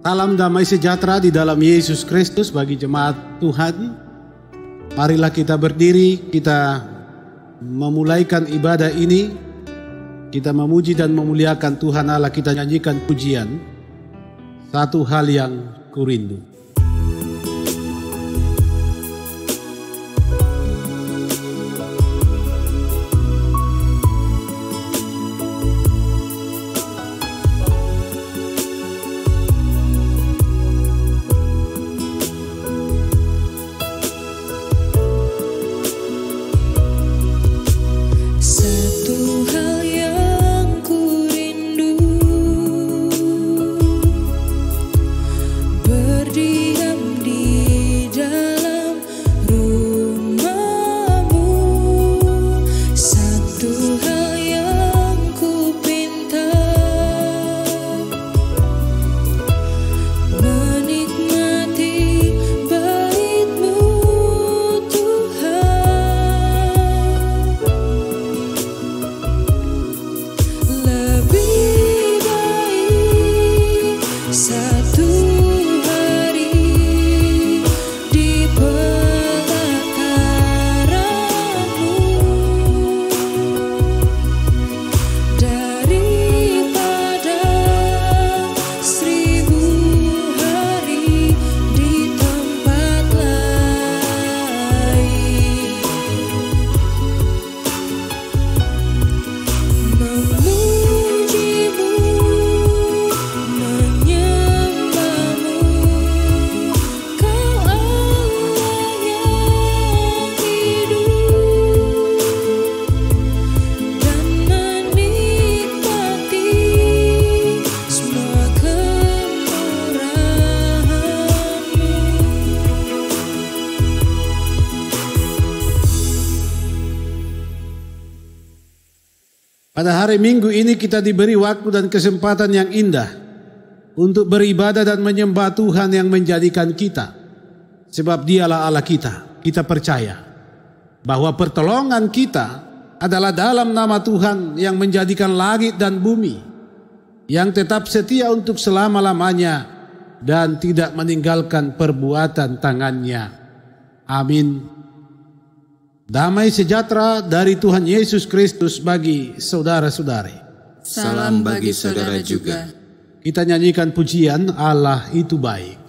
Salam damai sejahtera di dalam Yesus Kristus bagi jemaat Tuhan. Marilah kita berdiri, kita memulaikan ibadah ini. Kita memuji dan memuliakan Tuhan Allah, kita nyanyikan pujian. Satu hal yang kurindu. Pada hari Minggu ini kita diberi waktu dan kesempatan yang indah untuk beribadah dan menyembah Tuhan yang menjadikan kita. Sebab Dialah Allah kita. Kita percaya bahwa pertolongan kita adalah dalam nama Tuhan yang menjadikan langit dan bumi, yang tetap setia untuk selama-lamanya dan tidak meninggalkan perbuatan tangannya. Amin. Damai sejahtera dari Tuhan Yesus Kristus bagi saudara-saudari. Salam bagi saudara juga. Kita nyanyikan pujian Allah itu baik.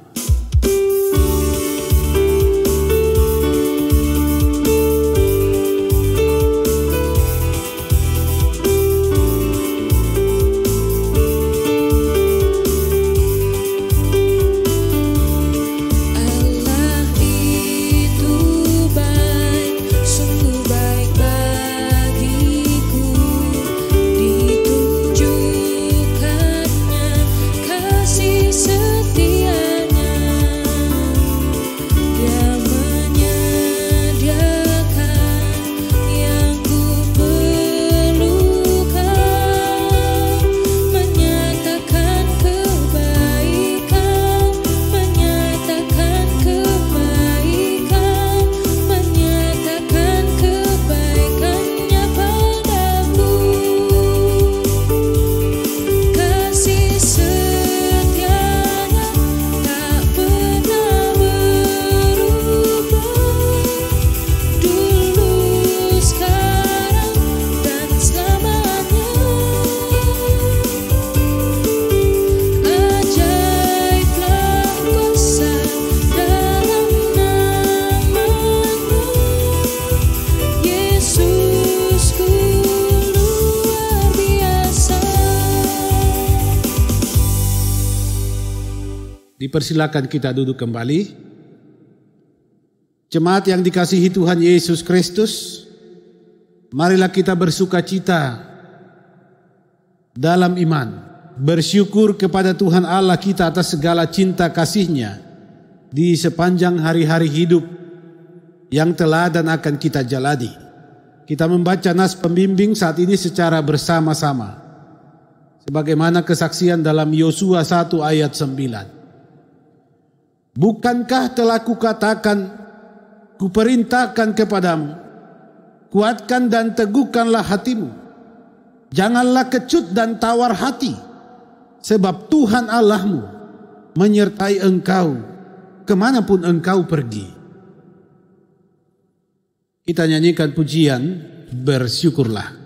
Dipersilakan kita duduk kembali. Jemaat yang dikasihi Tuhan Yesus Kristus, marilah kita bersuka cita dalam iman, bersyukur kepada Tuhan Allah kita atas segala cinta kasih-Nya di sepanjang hari-hari hidup yang telah dan akan kita jalani. Kita membaca nas pembimbing saat ini secara bersama-sama, sebagaimana kesaksian dalam Yosua 1 ayat 9. Bukankah telah kukatakan, kuperintahkan kepadamu, kuatkan dan teguhkanlah hatimu. Janganlah kecut dan tawar hati, sebab Tuhan Allahmu menyertai engkau kemanapun engkau pergi. Kita nyanyikan pujian Bersyukurlah.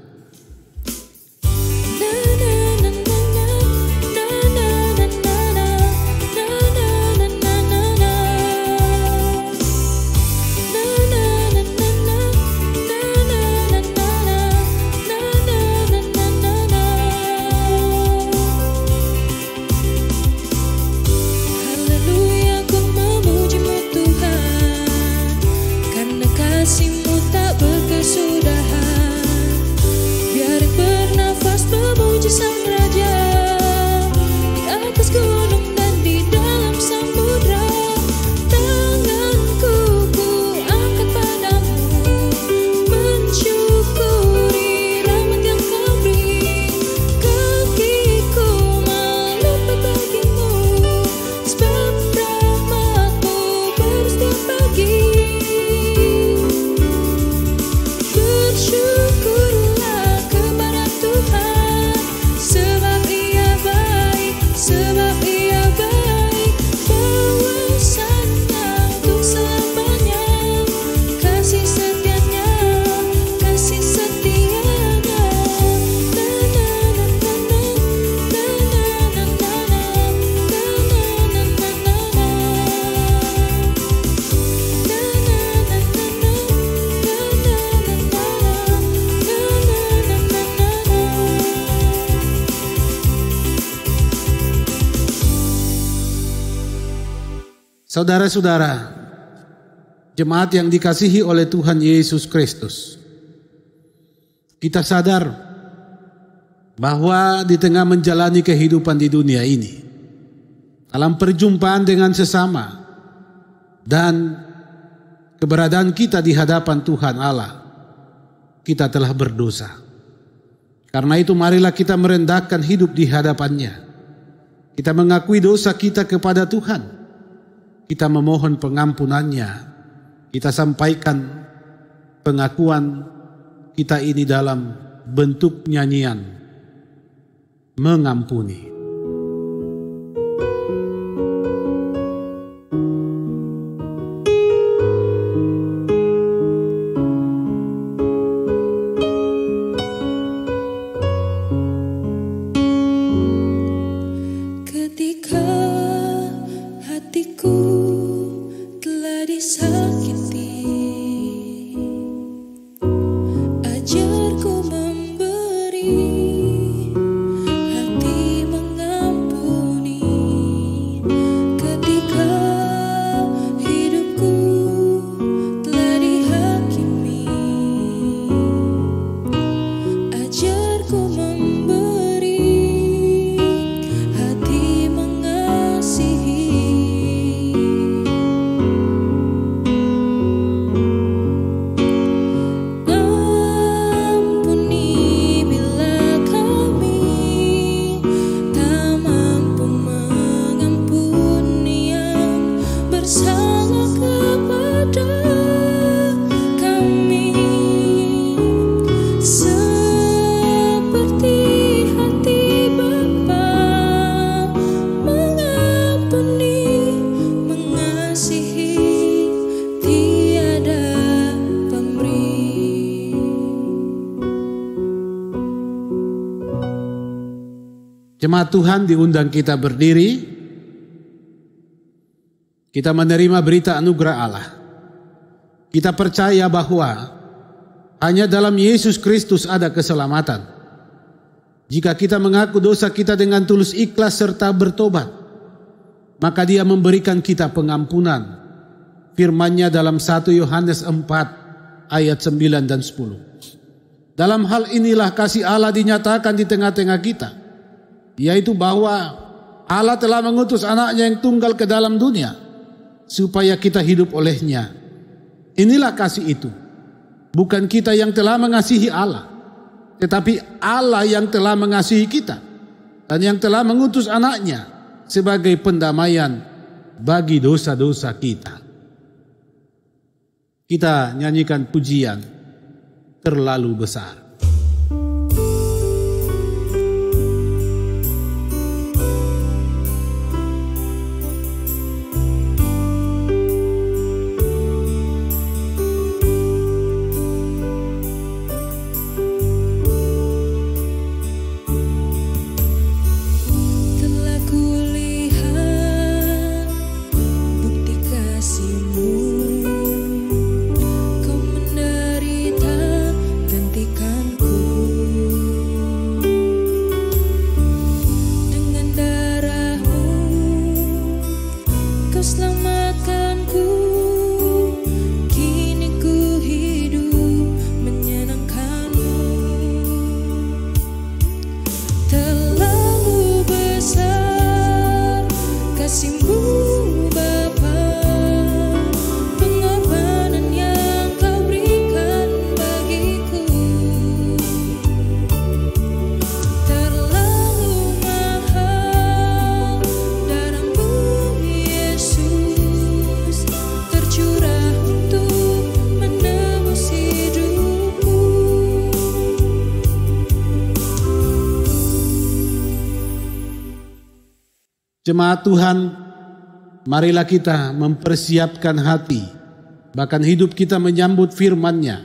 Saudara-saudara, jemaat yang dikasihi oleh Tuhan Yesus Kristus, kita sadar bahwa di tengah menjalani kehidupan di dunia ini, dalam perjumpaan dengan sesama dan keberadaan kita di hadapan Tuhan Allah, kita telah berdosa. Karena itu marilah kita merendahkan hidup di hadapannya. Kita mengakui dosa kita kepada Tuhan. Kita memohon pengampunannya. Kita sampaikan pengakuan kita ini dalam bentuk nyanyian mengampuni. Jemaat Tuhan, diundang kita berdiri. Kita menerima berita anugerah Allah. Kita percaya bahwa hanya dalam Yesus Kristus ada keselamatan. Jika kita mengaku dosa kita dengan tulus ikhlas serta bertobat, maka Dia memberikan kita pengampunan. Firman-Nya dalam 1 Yohanes 4 ayat 9 dan 10. Dalam hal inilah kasih Allah dinyatakan di tengah-tengah kita, yaitu bahwa Allah telah mengutus anaknya yang tunggal ke dalam dunia supaya kita hidup olehnya. Inilah kasih itu. Bukan kita yang telah mengasihi Allah, tetapi Allah yang telah mengasihi kita dan yang telah mengutus anaknya sebagai pendamaian bagi dosa-dosa kita. Kita nyanyikan pujian terlalu besar. Jemaat Tuhan, marilah kita mempersiapkan hati, bahkan hidup kita menyambut firman-Nya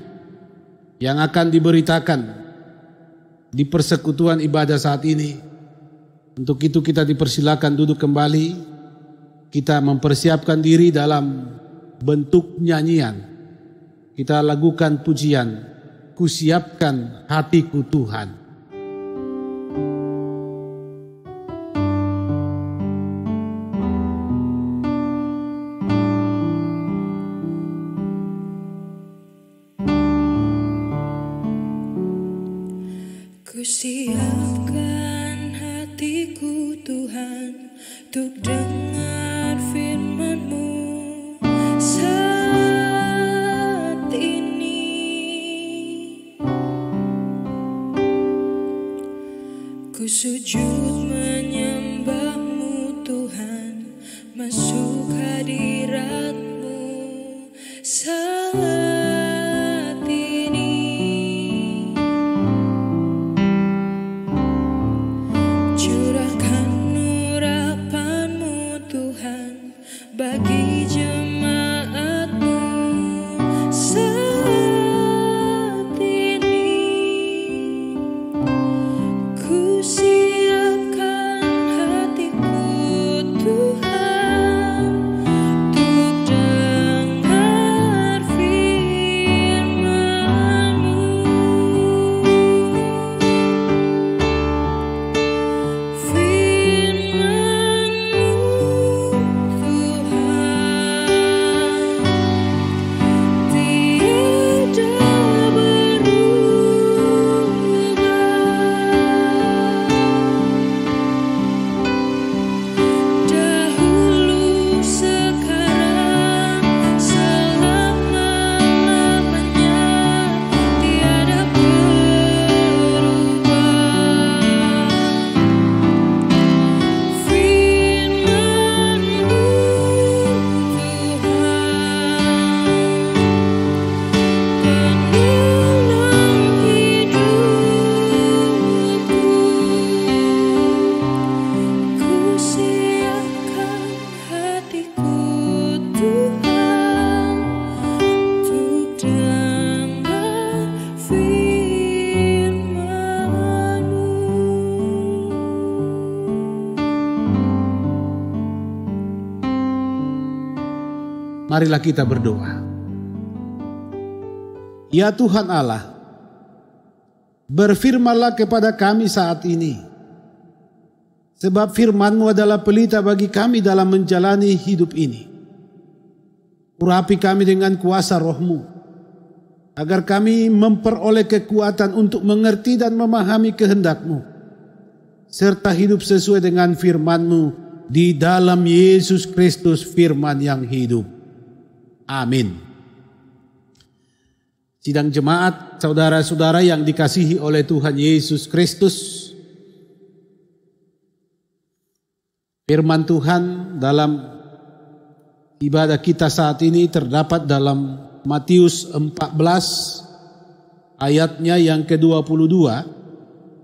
yang akan diberitakan di persekutuan ibadah saat ini. Untuk itu kita dipersilakan duduk kembali, kita mempersiapkan diri dalam bentuk nyanyian. Kita lakukan pujian, "Kusiapkan hatiku Tuhan." Kusiapkan hatiku Tuhan untuk dengar firman-Mu saat ini. Ku sujud menyembah-Mu Tuhan, masuk hadirat-Mu saat bagi jemaat-Mu saat ini. Ku siapkan hatiku Tuhan untuk dengar firman-Mu. Marilah kita berdoa. Ya Tuhan Allah, berfirmanlah kepada kami saat ini, sebab firman-Mu adalah pelita bagi kami dalam menjalani hidup ini. Urapi kami dengan kuasa Roh-Mu, agar kami memperoleh kekuatan untuk mengerti dan memahami kehendak-Mu, serta hidup sesuai dengan firman-Mu di dalam Yesus Kristus, firman yang hidup. Amin. Sidang jemaat, saudara-saudara yang dikasihi oleh Tuhan Yesus Kristus, firman Tuhan dalam ibadah kita saat ini terdapat dalam Matius 14 ayatnya yang ke-22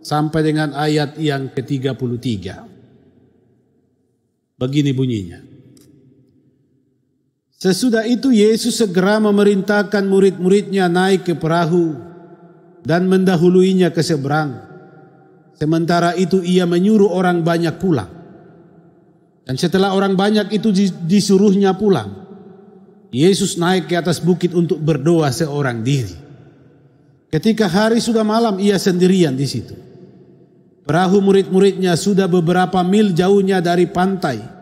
sampai dengan ayat yang ke-33. Begini bunyinya. Sesudah itu Yesus segera memerintahkan murid-muridnya naik ke perahu dan mendahuluinya ke seberang. Sementara itu ia menyuruh orang banyak pulang. Dan setelah orang banyak itu disuruhnya pulang, Yesus naik ke atas bukit untuk berdoa seorang diri. Ketika hari sudah malam, ia sendirian di situ. Perahu murid-muridnya sudah beberapa mil jauhnya dari pantai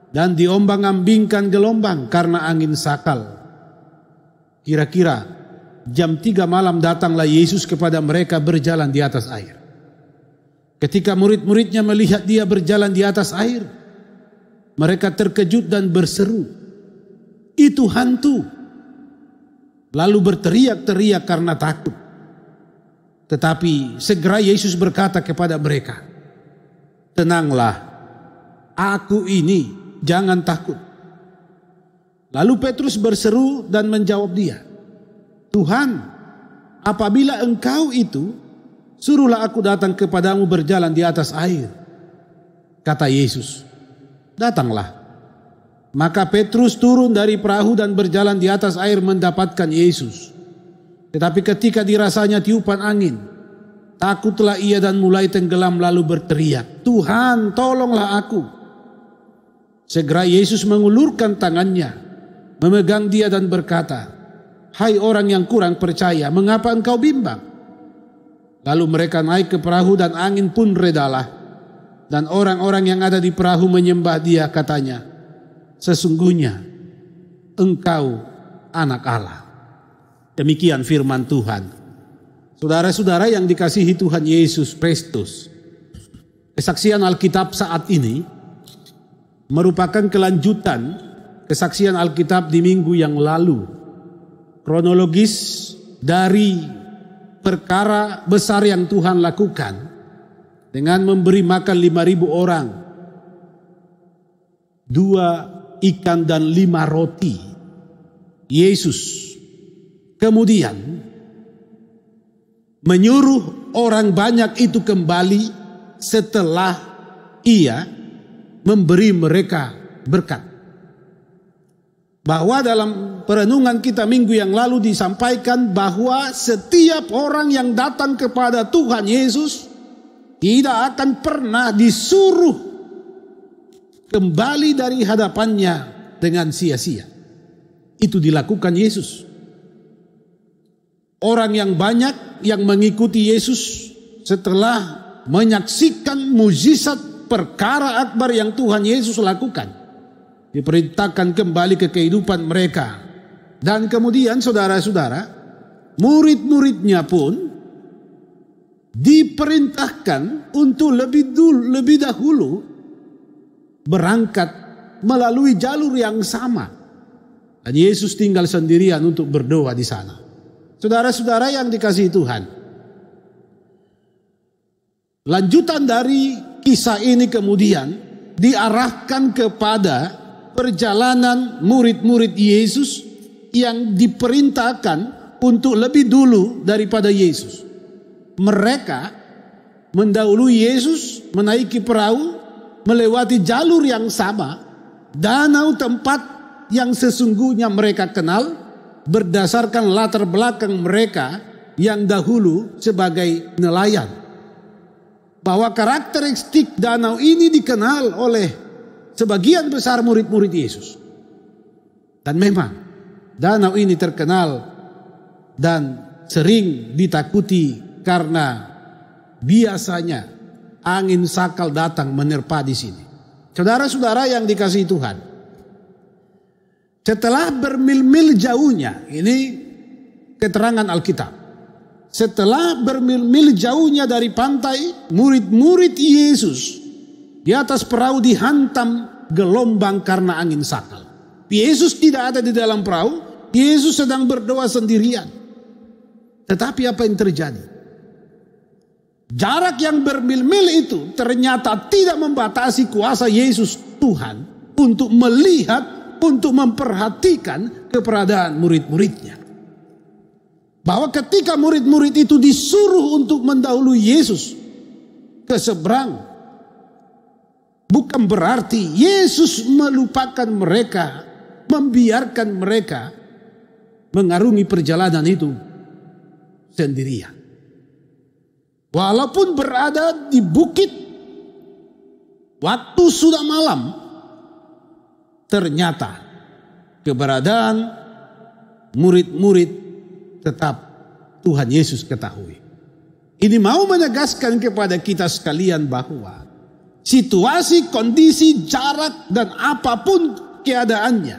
dan diombang-ambingkan gelombang karena angin sakal. Kira-kira jam 3 malam datanglah Yesus kepada mereka berjalan di atas air. Ketika murid-muridnya melihat dia berjalan di atas air, mereka terkejut dan berseru, "Itu hantu!" Lalu berteriak-teriak karena takut. Tetapi segera Yesus berkata kepada mereka, "Tenanglah, aku ini, jangan takut." Lalu Petrus berseru dan menjawab dia, "Tuhan, apabila Engkau itu, suruhlah aku datang kepadamu berjalan di atas air." Kata Yesus, datanglah. Maka Petrus turun dari perahu dan berjalan di atas air mendapatkan Yesus. Tetapi ketika dirasanya tiupan angin, takutlah ia dan mulai tenggelam lalu berteriak, "Tuhan, tolonglah aku." Segera Yesus mengulurkan tangannya, memegang dia dan berkata, "Hai orang yang kurang percaya, mengapa engkau bimbang?" Lalu mereka naik ke perahu dan angin pun redalah. Dan orang-orang yang ada di perahu menyembah dia, katanya, "Sesungguhnya engkau anak Allah." Demikian firman Tuhan. Saudara-saudara yang dikasihi Tuhan Yesus Kristus, kesaksian Alkitab saat ini merupakan kelanjutan kesaksian Alkitab di minggu yang lalu. Kronologis dari perkara besar yang Tuhan lakukan dengan memberi makan 5.000 orang, 2 ikan dan 5 roti. Yesus kemudian menyuruh orang banyak itu kembali setelah ia memberi mereka berkat. Bahwa dalam perenungan kita minggu yang lalu disampaikan bahwa setiap orang yang datang kepada Tuhan Yesus tidak akan pernah disuruh kembali dari hadapannya dengan sia-sia. Itu dilakukan Yesus. Orang yang banyak yang mengikuti Yesus setelah menyaksikan mujizat perkara akbar yang Tuhan Yesus lakukan, diperintahkan kembali ke kehidupan mereka. Dan kemudian saudara-saudara, murid-muridnya pun diperintahkan untuk lebih dahulu berangkat melalui jalur yang sama. Dan Yesus tinggal sendirian untuk berdoa di sana. Saudara-saudara yang dikasihi Tuhan, lanjutan dari kisah ini kemudian diarahkan kepada perjalanan murid-murid Yesus yang diperintahkan untuk lebih dulu daripada Yesus. Mereka mendahului Yesus, menaiki perahu, melewati jalur yang sama, danau tempat yang sesungguhnya mereka kenal, berdasarkan latar belakang mereka yang dahulu sebagai nelayan. Bahwa karakteristik danau ini dikenal oleh sebagian besar murid-murid Yesus. Dan memang danau ini terkenal dan sering ditakuti karena biasanya angin sakal datang menerpa di sini. Saudara-saudara yang dikasihi Tuhan, setelah bermil-mil jauhnya, ini keterangan Alkitab. Setelah bermil-mil jauhnya dari pantai, murid-murid Yesus di atas perahu dihantam gelombang karena angin sakal. Yesus tidak ada di dalam perahu, Yesus sedang berdoa sendirian. Tetapi apa yang terjadi? Jarak yang bermil-mil itu ternyata tidak membatasi kuasa Yesus Tuhan untuk melihat, untuk memperhatikan keberadaan murid-muridnya. Bahwa ketika murid-murid itu disuruh untuk mendahului Yesus ke seberang, bukan berarti Yesus melupakan mereka, membiarkan mereka mengarungi perjalanan itu sendirian. Walaupun berada di bukit, waktu sudah malam, ternyata keberadaan murid-murid tetap Tuhan Yesus ketahui. Ini mau menegaskan kepada kita sekalian bahwa situasi, kondisi, jarak, dan apapun keadaannya,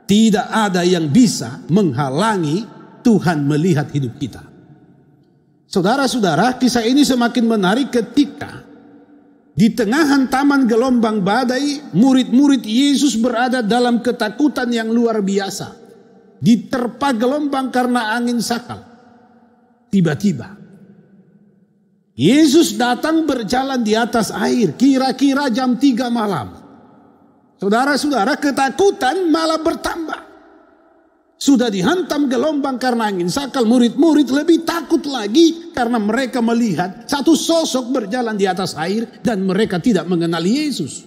tidak ada yang bisa menghalangi Tuhan melihat hidup kita. Saudara-saudara, kisah ini semakin menarik ketika di tengah hantaman gelombang badai, murid-murid Yesus berada dalam ketakutan yang luar biasa. Diterpa gelombang karena angin sakal. Tiba-tiba Yesus datang berjalan di atas air, kira-kira jam 3 malam. Saudara-saudara, ketakutan malah bertambah. Sudah dihantam gelombang karena angin sakal, murid-murid lebih takut lagi karena mereka melihat satu sosok berjalan di atas air dan mereka tidak mengenali Yesus.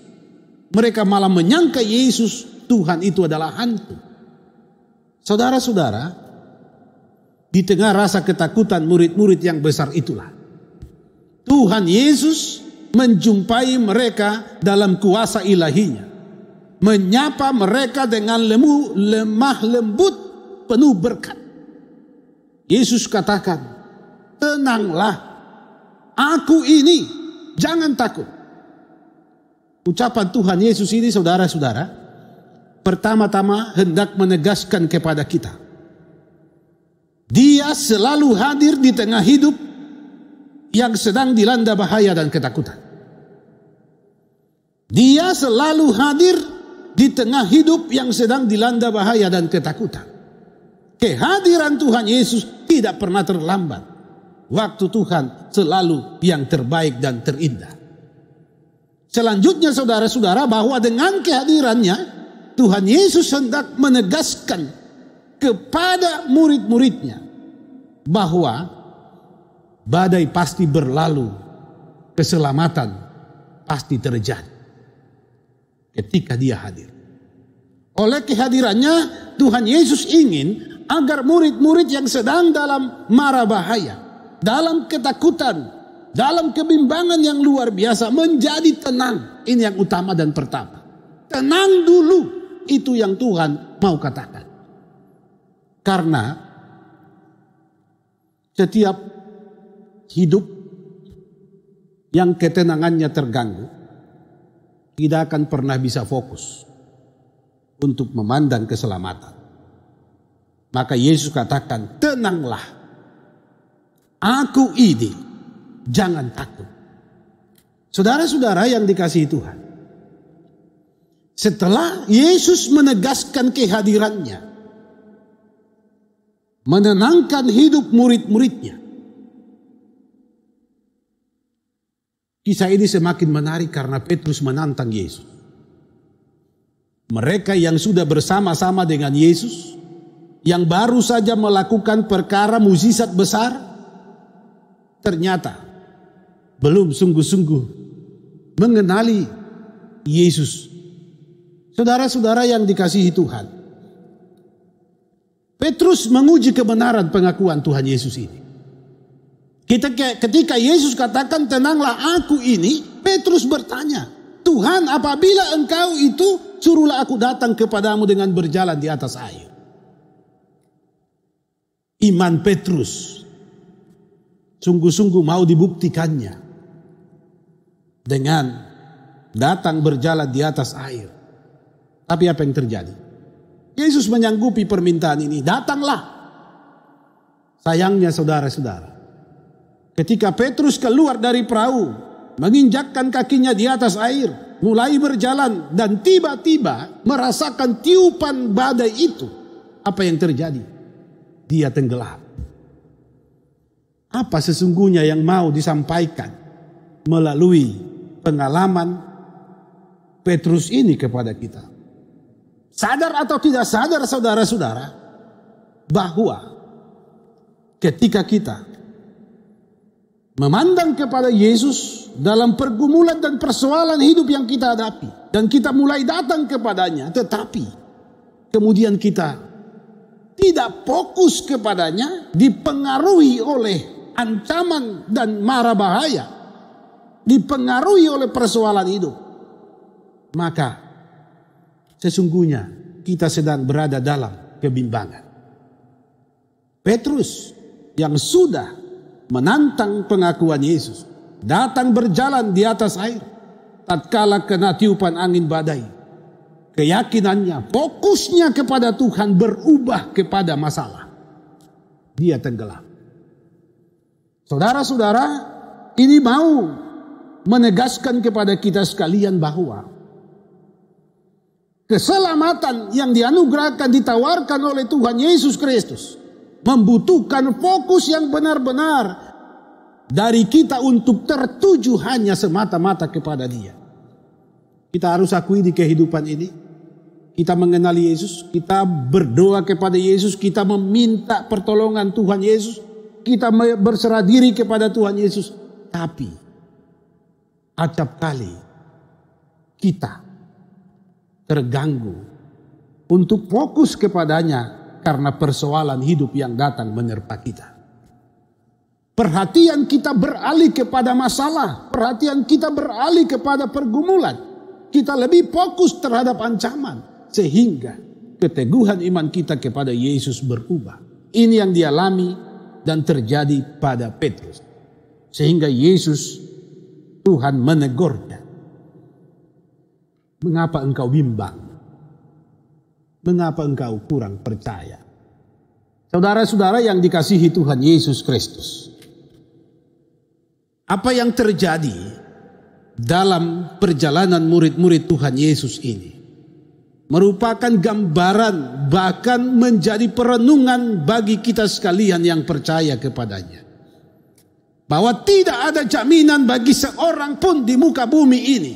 Mereka malah menyangka Yesus Tuhan itu adalah hantu. Saudara-saudara, di tengah rasa ketakutan murid-murid yang besar itulah, Tuhan Yesus menjumpai mereka dalam kuasa ilahinya, menyapa mereka dengan lemah lembut penuh berkat. Yesus katakan, tenanglah, aku ini, jangan takut. Ucapan Tuhan Yesus ini, saudara-saudara, pertama-tama hendak menegaskan kepada kita, Dia selalu hadir di tengah hidup yang sedang dilanda bahaya dan ketakutan. Dia selalu hadir di tengah hidup yang sedang dilanda bahaya dan ketakutan. Kehadiran Tuhan Yesus tidak pernah terlambat. Waktu Tuhan selalu yang terbaik dan terindah. Selanjutnya saudara-saudara, bahwa dengan kehadirannya Tuhan Yesus hendak menegaskan kepada murid-muridnya bahwa badai pasti berlalu, keselamatan pasti terjadi ketika Dia hadir. Oleh kehadirannya Tuhan Yesus ingin agar murid-murid yang sedang dalam mara bahaya, dalam ketakutan, dalam kebimbangan yang luar biasa menjadi tenang. Ini yang utama dan pertama. Tenang dulu, itu yang Tuhan mau katakan. Karena setiap hidup yang ketenangannya terganggu tidak akan pernah bisa fokus untuk memandang keselamatan. Maka Yesus katakan, tenanglah, aku ini, jangan takut. Saudara-saudara yang dikasihi Tuhan, setelah Yesus menegaskan kehadirannya, menenangkan hidup murid-muridnya, kisah ini semakin menarik karena Petrus menantang Yesus. Mereka yang sudah bersama-sama dengan Yesus, yang baru saja melakukan perkara mukjizat besar, ternyata belum sungguh-sungguh mengenali Yesus. Saudara-saudara yang dikasihi Tuhan, Petrus menguji kebenaran pengakuan Tuhan Yesus ini. Ketika Yesus katakan, tenanglah, aku ini, Petrus bertanya, Tuhan, apabila Engkau itu, suruhlah aku datang kepadamu dengan berjalan di atas air. Iman Petrus sungguh-sungguh mau dibuktikannya dengan datang berjalan di atas air. Tapi apa yang terjadi? Yesus menyanggupi permintaan ini, datanglah. Sayangnya saudara-saudara, ketika Petrus keluar dari perahu, menginjakkan kakinya di atas air, mulai berjalan dan tiba-tiba merasakan tiupan badai itu, apa yang terjadi? Dia tenggelam. Apa sesungguhnya yang mau disampaikan melalui pengalaman Petrus ini kepada kita? Sadar atau tidak sadar saudara-saudara, bahwa ketika kita memandang kepada Yesus dalam pergumulan dan persoalan hidup yang kita hadapi, dan kita mulai datang kepadanya, tetapi kemudian kita tidak fokus kepadanya, dipengaruhi oleh ancaman dan mara bahaya, dipengaruhi oleh persoalan hidup, maka sesungguhnya kita sedang berada dalam kebimbangan. Petrus yang sudah menantang pengakuan Yesus, datang berjalan di atas air, tatkala kena tiupan angin badai, keyakinannya, fokusnya kepada Tuhan berubah kepada masalah. Dia tenggelam. Saudara-saudara, ini mau menegaskan kepada kita sekalian bahwa keselamatan yang dianugerahkan, ditawarkan oleh Tuhan Yesus Kristus membutuhkan fokus yang benar-benar dari kita untuk tertuju hanya semata-mata kepada Dia. Kita harus akui di kehidupan ini, kita mengenali Yesus, kita berdoa kepada Yesus, kita meminta pertolongan Tuhan Yesus, kita berserah diri kepada Tuhan Yesus. Tapi acap kali kita terganggu untuk fokus kepadanya karena persoalan hidup yang datang menerpa kita. Perhatian kita beralih kepada masalah, perhatian kita beralih kepada pergumulan. Kita lebih fokus terhadap ancaman sehingga keteguhan iman kita kepada Yesus berubah. Ini yang dialami dan terjadi pada Petrus. Sehingga Yesus, Tuhan menegurnya. Mengapa engkau bimbang? Mengapa engkau kurang percaya? Saudara-saudara yang dikasihi Tuhan Yesus Kristus, apa yang terjadi dalam perjalanan murid-murid Tuhan Yesus ini merupakan gambaran, bahkan menjadi perenungan bagi kita sekalian yang percaya kepadanya. Bahwa tidak ada jaminan bagi seorang pun di muka bumi ini,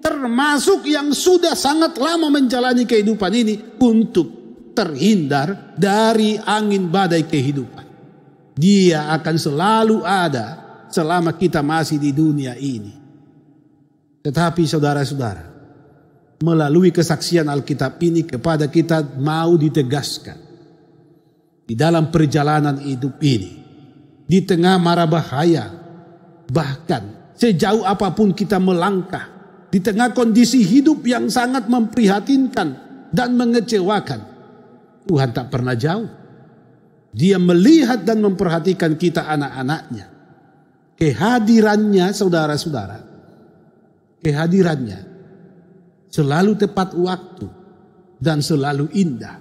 termasuk yang sudah sangat lama menjalani kehidupan ini, untuk terhindar dari angin badai kehidupan. Dia akan selalu ada selama kita masih di dunia ini. Tetapi saudara-saudara, melalui kesaksian Alkitab ini kepada kita mau ditegaskan, di dalam perjalanan hidup ini, di tengah mara bahaya, bahkan sejauh apapun kita melangkah, di tengah kondisi hidup yang sangat memprihatinkan dan mengecewakan, Tuhan tak pernah jauh. Dia melihat dan memperhatikan kita anak-anaknya. Kehadirannya, saudara-saudara, kehadirannya selalu tepat waktu dan selalu indah.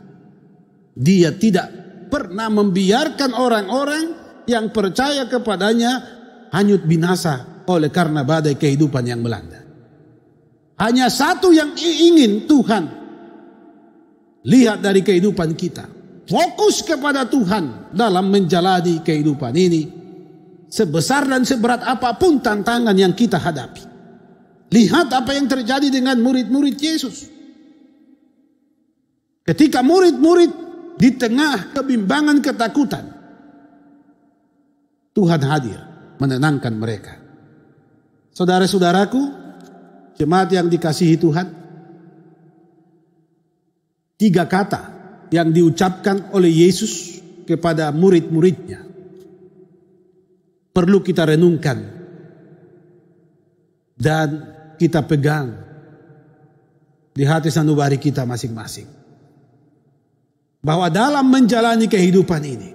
Dia tidak pernah membiarkan orang-orang yang percaya kepadanya hanyut binasa oleh karena badai kehidupan yang melanda. Hanya satu yang ingin Tuhan lihat dari kehidupan kita. Fokus kepada Tuhan dalam menjalani kehidupan ini. Sebesar dan seberat apapun tantangan yang kita hadapi. Lihat apa yang terjadi dengan murid-murid Yesus. Ketika murid-murid di tengah kebimbangan ketakutan, Tuhan hadir menenangkan mereka. Saudara-saudaraku, jemaat yang dikasihi Tuhan, 3 kata yang diucapkan oleh Yesus kepada murid-muridnya perlu kita renungkan dan kita pegang di hati sanubari kita masing-masing. Bahwa dalam menjalani kehidupan ini,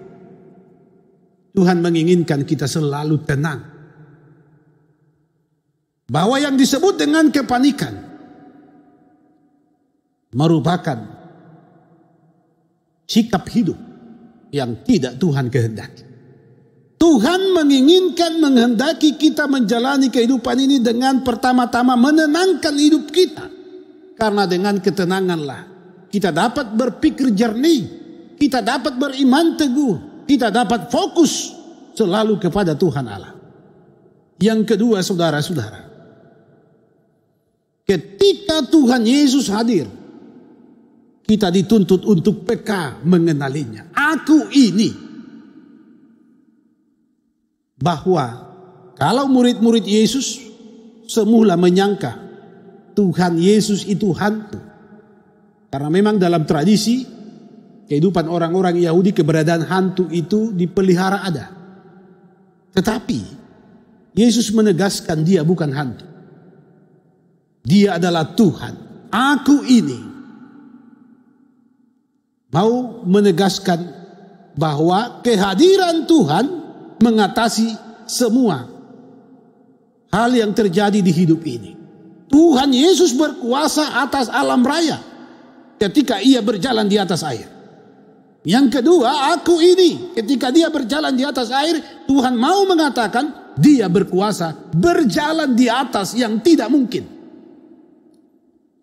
Tuhan menginginkan kita selalu tenang. Bahwa yang disebut dengan kepanikan merupakan sikap hidup yang tidak Tuhan kehendaki. Tuhan menginginkan, menghendaki kita menjalani kehidupan ini dengan pertama-tama menenangkan hidup kita. Karena dengan ketenanganlah kita dapat berpikir jernih, kita dapat beriman teguh, kita dapat fokus selalu kepada Tuhan Allah. Yang kedua, saudara-saudara, ketika Tuhan Yesus hadir, kita dituntut untuk peka mengenalinya. Aku ini. Bahwa kalau murid-murid Yesus semula menyangka Tuhan Yesus itu hantu. Karena memang dalam tradisi kehidupan orang-orang Yahudi keberadaan hantu itu dipelihara ada. Tetapi Yesus menegaskan dia bukan hantu. Dia adalah Tuhan. Aku ini mau menegaskan bahwa kehadiran Tuhan mengatasi semua hal yang terjadi di hidup ini. Tuhan Yesus berkuasa atas alam raya ketika ia berjalan di atas air. Yang kedua, aku ini ketika dia berjalan di atas air, Tuhan mau mengatakan dia berkuasa berjalan di atas yang tidak mungkin.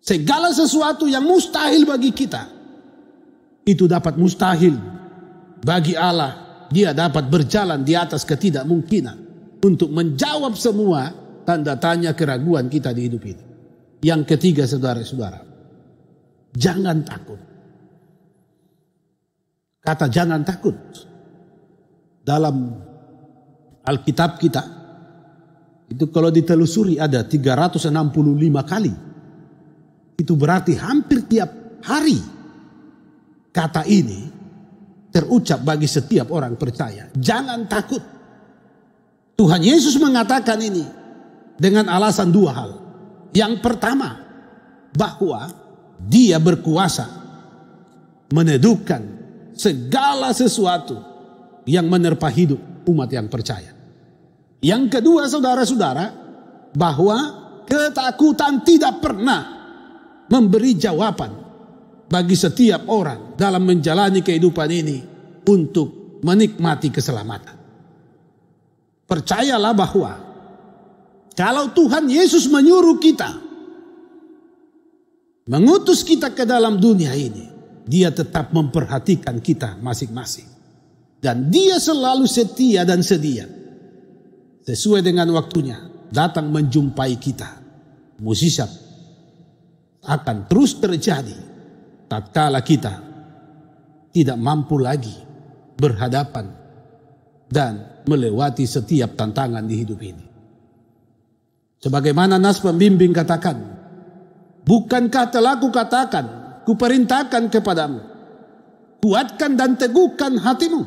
Segala sesuatu yang mustahil bagi kita, itu dapat mustahil bagi Allah. Dia dapat berjalan di atas ketidakmungkinan untuk menjawab semua tanda tanya keraguan kita di hidup ini. Yang ketiga, saudara-saudara, jangan takut. Kata jangan takut dalam Alkitab kita itu kalau ditelusuri ada 365 kali Itu berarti hampir tiap hari kata ini terucap bagi setiap orang percaya. Jangan takut. Tuhan Yesus mengatakan ini dengan alasan dua hal. Yang pertama, bahwa Dia berkuasa meneduhkan segala sesuatu yang menerpa hidup umat yang percaya. Yang kedua, saudara-saudara, bahwa ketakutan tidak pernah memberi jawaban bagi setiap orang dalam menjalani kehidupan ini untuk menikmati keselamatan. Percayalah bahwa kalau Tuhan Yesus menyuruh kita, mengutus kita ke dalam dunia ini, Dia tetap memperhatikan kita masing-masing. Dan Dia selalu setia dan sedia, sesuai dengan waktunya, datang menjumpai kita. Mukjizat akan terus terjadi tatkala kita tidak mampu lagi berhadapan dan melewati setiap tantangan di hidup ini. Sebagaimana nas pembimbing katakan, bukankah telah kukatakan, kuperintahkan kepadamu, kuatkan dan teguhkan hatimu,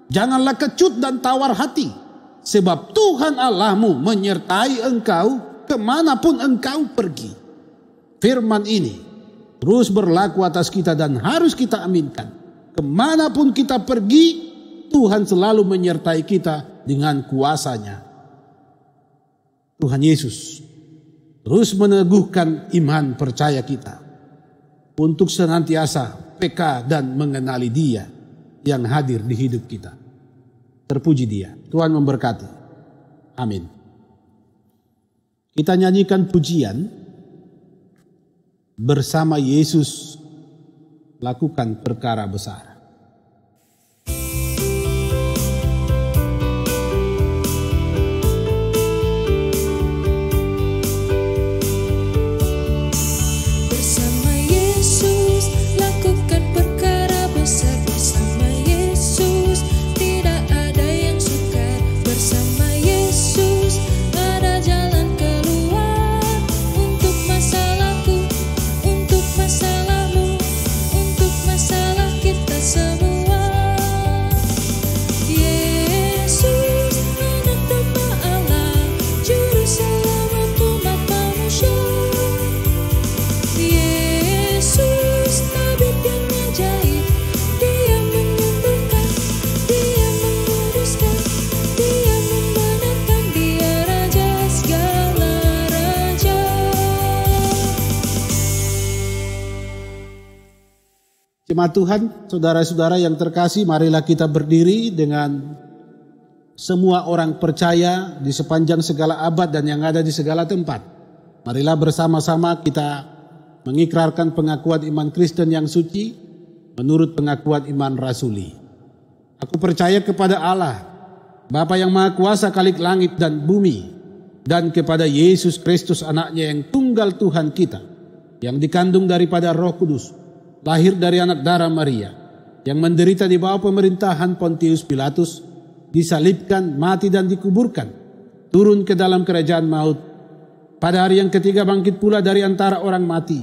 janganlah kecut dan tawar hati, sebab Tuhan Allahmu menyertai engkau kemanapun engkau pergi. Firman ini terus berlaku atas kita dan harus kita aminkan. Kemanapun kita pergi, Tuhan selalu menyertai kita dengan kuasa-Nya. Tuhan Yesus terus meneguhkan iman percaya kita untuk senantiasa peka dan mengenali Dia yang hadir di hidup kita. Terpuji Dia. Tuhan memberkati. Amin. Kita nyanyikan pujian, bersama Yesus lakukan perkara besar. Bersama Yesus lakukan perkara besar. Bersama Yesus tidak ada yang sukar. Bersama Yesus ada jalan keluar untuk masalahku, untuk masalahmu, untuk masalah kita semua. Yesus anak domba Allah, juru selamat umat manusia. Yesus tabib yang ajaib, Dia menyembuhkan, Dia menguduskan, Dia membenarkan, Dia Raja segala raja. Jemaat Tuhan, saudara-saudara yang terkasih, marilah kita berdiri dengan semua orang percaya di sepanjang segala abad dan yang ada di segala tempat. Marilah bersama-sama kita mengikrarkan pengakuan iman Kristen yang suci menurut pengakuan iman rasuli. Aku percaya kepada Allah, Bapa yang Maha Kuasa Khalik langit dan bumi, dan kepada Yesus Kristus anaknya yang tunggal Tuhan kita, yang dikandung daripada Roh Kudus, lahir dari anak darah Maria, yang menderita di bawah pemerintahan Pontius Pilatus, disalibkan, mati dan dikuburkan, turun ke dalam kerajaan maut, pada hari yang ketiga bangkit pula dari antara orang mati,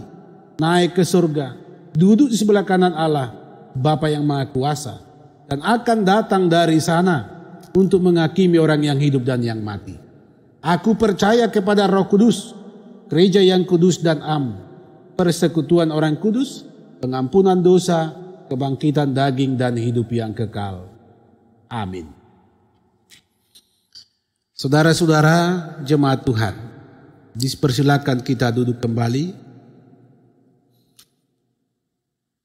naik ke surga, duduk di sebelah kanan Allah, Bapa yang Maha Kuasa, dan akan datang dari sana untuk menghakimi orang yang hidup dan yang mati. Aku percaya kepada Roh Kudus, gereja yang kudus dan am, persekutuan orang kudus, pengampunan dosa, kebangkitan daging dan hidup yang kekal. Amin. Saudara-saudara jemaat Tuhan, dipersilakan kita duduk kembali.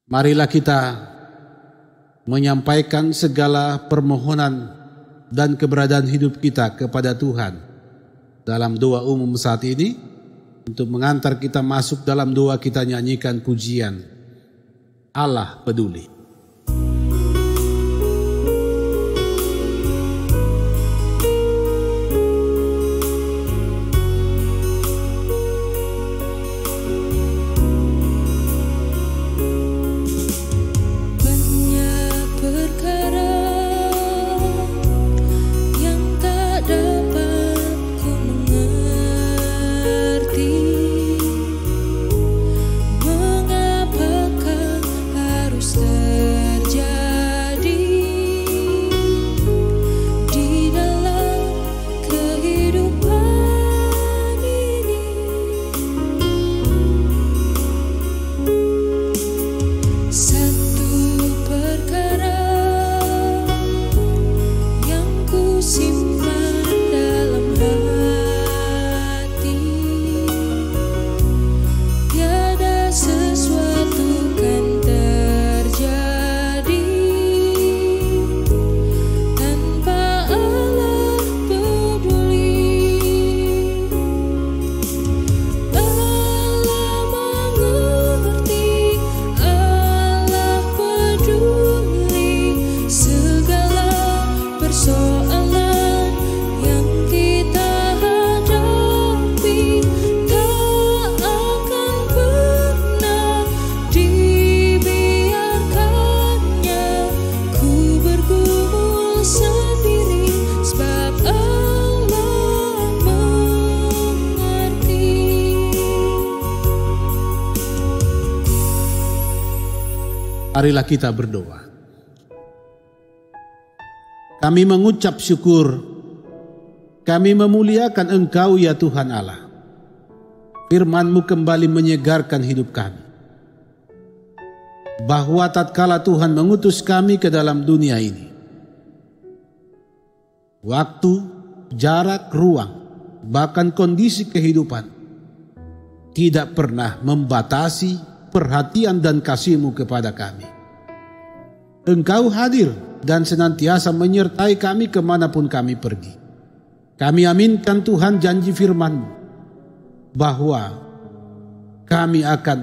Marilah kita menyampaikan segala permohonan dan keberadaan hidup kita kepada Tuhan dalam doa umum saat ini. Untuk mengantar kita masuk dalam doa, kita nyanyikan pujian Allah Peduli. Banyak perkara yang tak dapat ku mengerti, Marilah kita berdoa. Kami mengucap syukur, kami memuliakan Engkau ya Tuhan Allah. Firman-Mu kembali menyegarkan hidup kami. Bahwa tatkala Tuhan mengutus kami ke dalam dunia ini, waktu, jarak, ruang, bahkan kondisi kehidupan tidak pernah membatasi perhatian dan kasih-Mu kepada kami. Engkau hadir dan senantiasa menyertai kami kemanapun kami pergi. Kami aminkan Tuhan janji firman-Mu bahwa kami akan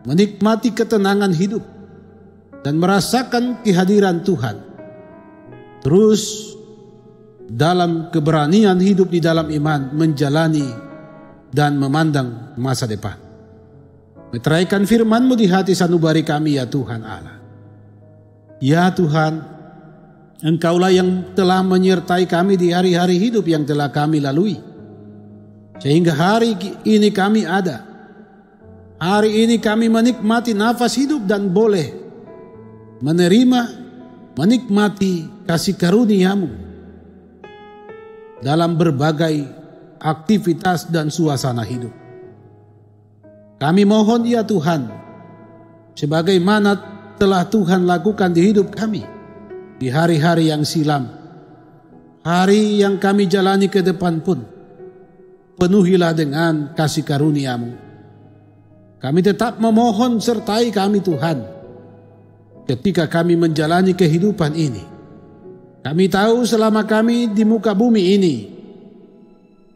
menikmati ketenangan hidup dan merasakan kehadiran Tuhan terus dalam keberanian hidup di dalam iman, menjalani dan memandang masa depan. Meteraikan firman-Mu di hati sanubari kami ya Tuhan Allah. Ya Tuhan, Engkaulah yang telah menyertai kami di hari-hari hidup yang telah kami lalui, sehingga hari ini kami ada. Hari ini kami menikmati nafas hidup dan boleh menerima, menikmati kasih karunia-Mu dalam berbagai aktivitas dan suasana hidup. Kami mohon ya Tuhan, sebagaimana telah Tuhan lakukan di hidup kami di hari-hari yang silam, hari yang kami jalani ke depan pun, penuhilah dengan kasih karunia-Mu. Kami tetap memohon sertai kami Tuhan ketika kami menjalani kehidupan ini. Kami tahu selama kami di muka bumi ini,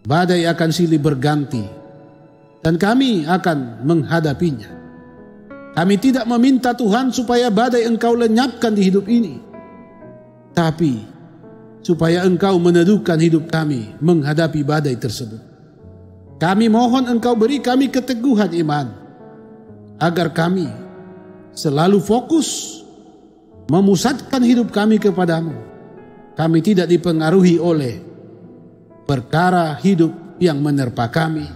badai akan silih berganti dan kami akan menghadapinya. Kami tidak meminta Tuhan supaya badai Engkau lenyapkan di hidup ini, tapi supaya Engkau meneduhkan hidup kami menghadapi badai tersebut. Kami mohon Engkau beri kami keteguhan iman, agar kami selalu fokus memusatkan hidup kami kepadamu. Kami tidak dipengaruhi oleh perkara hidup yang menerpa kami,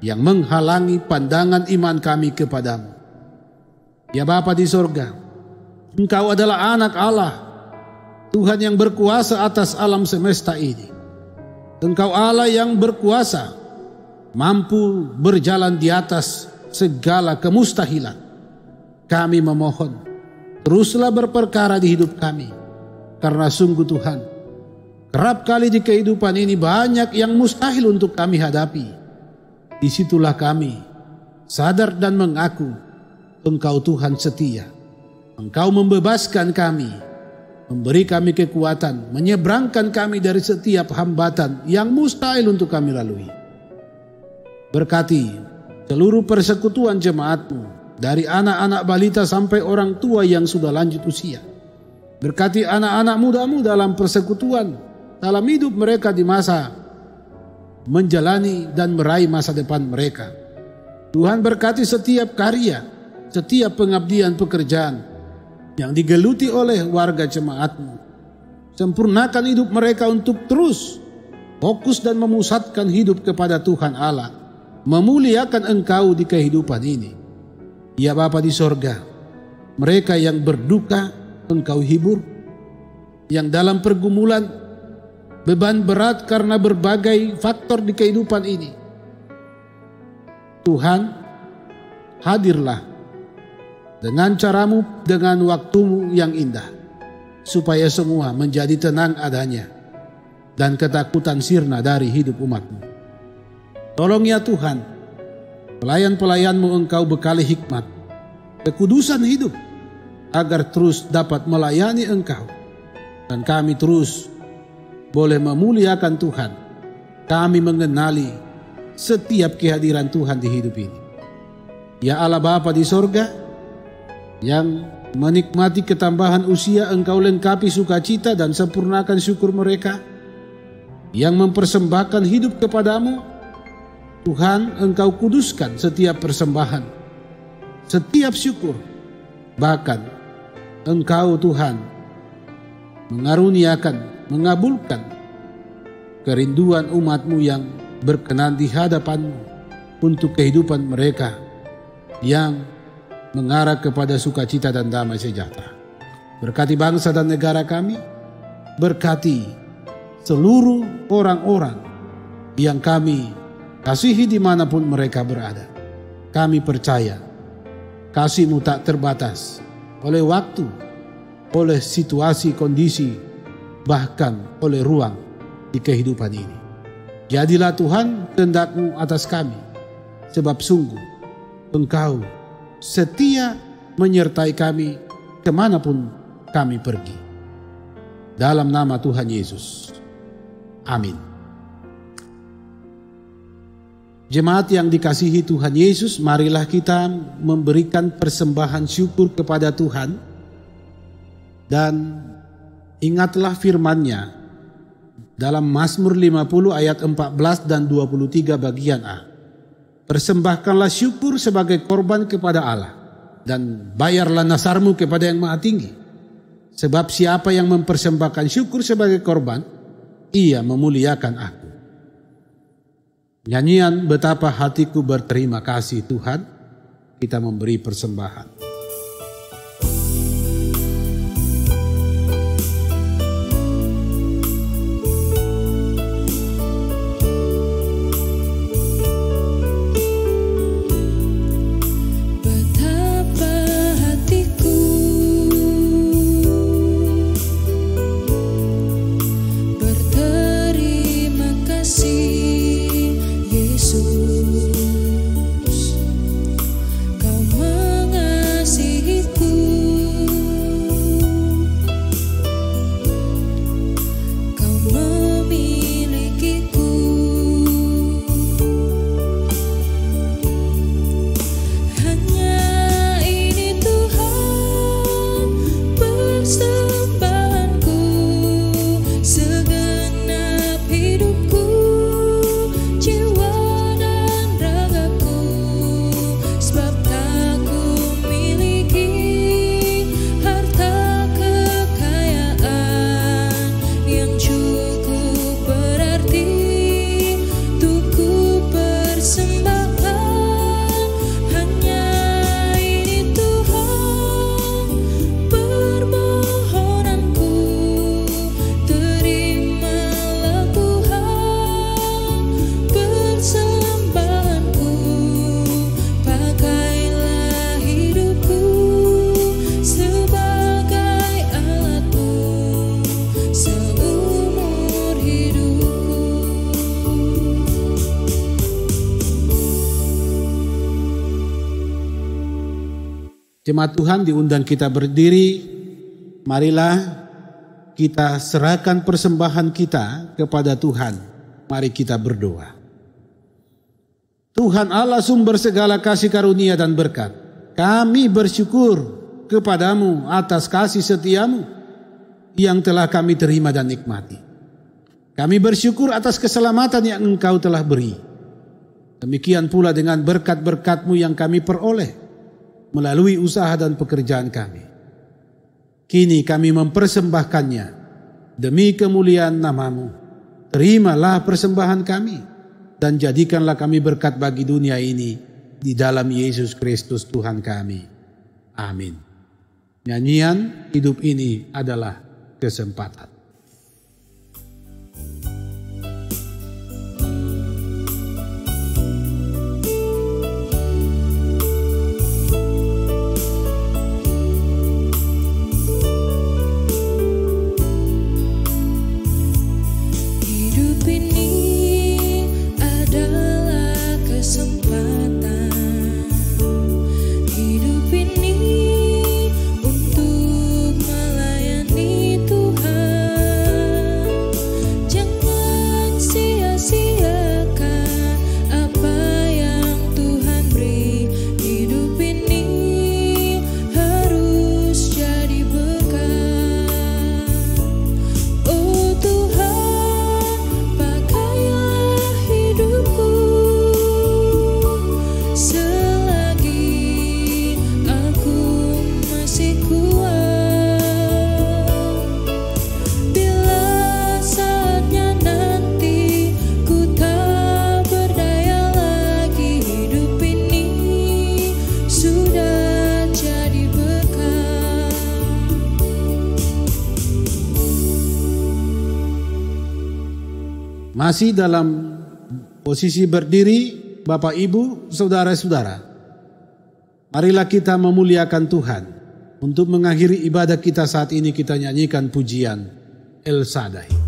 yang menghalangi pandangan iman kami kepadamu. Ya Bapa di sorga, Engkau adalah anak Allah, Tuhan yang berkuasa atas alam semesta ini. Engkau Allah yang berkuasa, mampu berjalan di atas segala kemustahilan. Kami memohon, teruslah berperkara di hidup kami, karena sungguh Tuhan, kerap kali di kehidupan ini banyak yang mustahil untuk kami hadapi. Disitulah kami sadar dan mengaku Engkau Tuhan setia. Engkau membebaskan kami, memberi kami kekuatan, menyeberangkan kami dari setiap hambatan yang mustahil untuk kami lalui. Berkati seluruh persekutuan jemaat-Mu, dari anak-anak balita sampai orang tua yang sudah lanjut usia. Berkati anak-anak muda-Mu dalam persekutuan, dalam hidup mereka di masa menjalani dan meraih masa depan mereka. Tuhan berkati setiap karya, setiap pengabdian pekerjaan yang digeluti oleh warga jemaat-Mu. Sempurnakan hidup mereka untuk terus fokus dan memusatkan hidup kepada Tuhan Allah, memuliakan Engkau di kehidupan ini. Ya Bapa di sorga, mereka yang berduka Engkau hibur, yang dalam pergumulan beban berat karena berbagai faktor di kehidupan ini, Tuhan hadirlah dengan cara-Mu, dengan waktu-Mu yang indah, supaya semua menjadi tenang adanya dan ketakutan sirna dari hidup umat-Mu. Tolong ya Tuhan, pelayan-pelayan-Mu Engkau bekali hikmat, kekudusan hidup, agar terus dapat melayani Engkau, dan kami terus boleh memuliakan Tuhan. Kami mengenali setiap kehadiran Tuhan di hidup ini. Ya Allah Bapa di sorga, yang menikmati ketambahan usia, Engkau lengkapi sukacita dan sempurnakan syukur mereka, yang mempersembahkan hidup kepadamu. Tuhan, Engkau kuduskan setiap persembahan, setiap syukur. Bahkan Engkau Tuhan mengaruniakan, mengabulkan kerinduan umat-Mu yang berkenan di hadapan-Mu untuk kehidupan mereka yang mengarah kepada sukacita dan damai sejahtera. Berkati bangsa dan negara kami, berkati seluruh orang-orang yang kami kasihi dimanapun mereka berada. Kami percaya kasih-Mu tak terbatas oleh waktu, oleh situasi, kondisi, bahkan oleh ruang di kehidupan ini. Jadilah Tuhan kehendak-Mu atas kami, sebab sungguh Engkau setia menyertai kami kemanapun kami pergi. Dalam nama Tuhan Yesus. Amin. Jemaat yang dikasihi Tuhan Yesus, marilah kita memberikan persembahan syukur kepada Tuhan. Dan ingatlah firman-Nya dalam Mazmur 50 ayat 14 dan 23 bagian A. Persembahkanlah syukur sebagai korban kepada Allah, dan bayarlah nasarmu kepada Yang Maha Tinggi. Sebab siapa yang mempersembahkan syukur sebagai korban, ia memuliakan Aku. Nyanyian betapa hatiku berterima kasih Tuhan, kita memberi persembahan. Jemaat Tuhan, diundang kita berdiri. Marilah kita serahkan persembahan kita kepada Tuhan. Mari kita berdoa. Tuhan Allah sumber segala kasih karunia dan berkat, kami bersyukur kepadamu atas kasih setiamu yang telah kami terima dan nikmati. Kami bersyukur atas keselamatan yang Engkau telah beri. Demikian pula dengan berkat-berkat-Mu yang kami peroleh melalui usaha dan pekerjaan kami. Kini kami mempersembahkannya demi kemuliaan nama-Mu. Terimalah persembahan kami dan jadikanlah kami berkat bagi dunia ini di dalam Yesus Kristus Tuhan kami. Amin. Nyanyian hidup ini adalah kesempatan. Untuk melayani Tuhan, jangan Masih dalam posisi berdiri, Bapak Ibu, saudara-saudara, marilah kita memuliakan Tuhan. Untuk mengakhiri ibadah kita saat ini, kita nyanyikan pujian El Shaddai.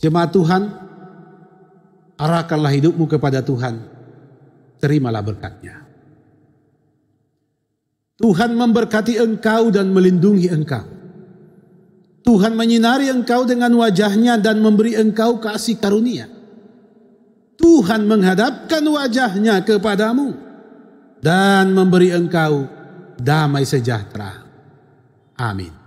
Jemaat Tuhan, arahkanlah hidupmu kepada Tuhan, terimalah berkat-Nya. Tuhan memberkati engkau dan melindungi engkau. Tuhan menyinari engkau dengan wajah-Nya dan memberi engkau kasih karunia. Tuhan menghadapkan wajah-Nya kepadamu dan memberi engkau damai sejahtera. Amin.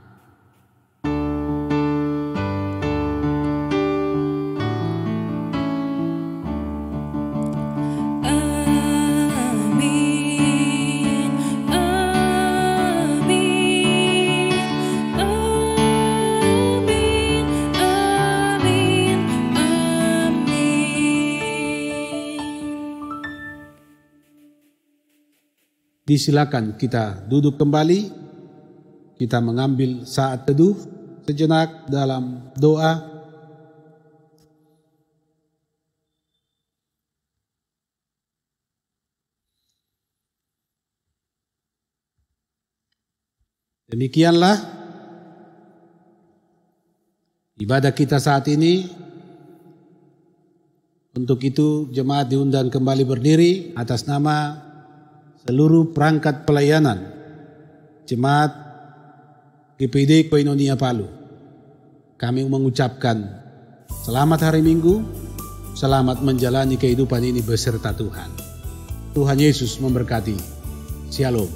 Disilakan kita duduk kembali, kita mengambil saat teduh sejenak dalam doa. Demikianlah ibadah kita saat ini. Untuk itu jemaat diundang kembali berdiri atas nama seluruh perangkat pelayanan Jemaat GPD Koinonia Palu. Kami mengucapkan selamat hari Minggu, selamat menjalani kehidupan ini beserta Tuhan. Tuhan Yesus memberkati. Shalom.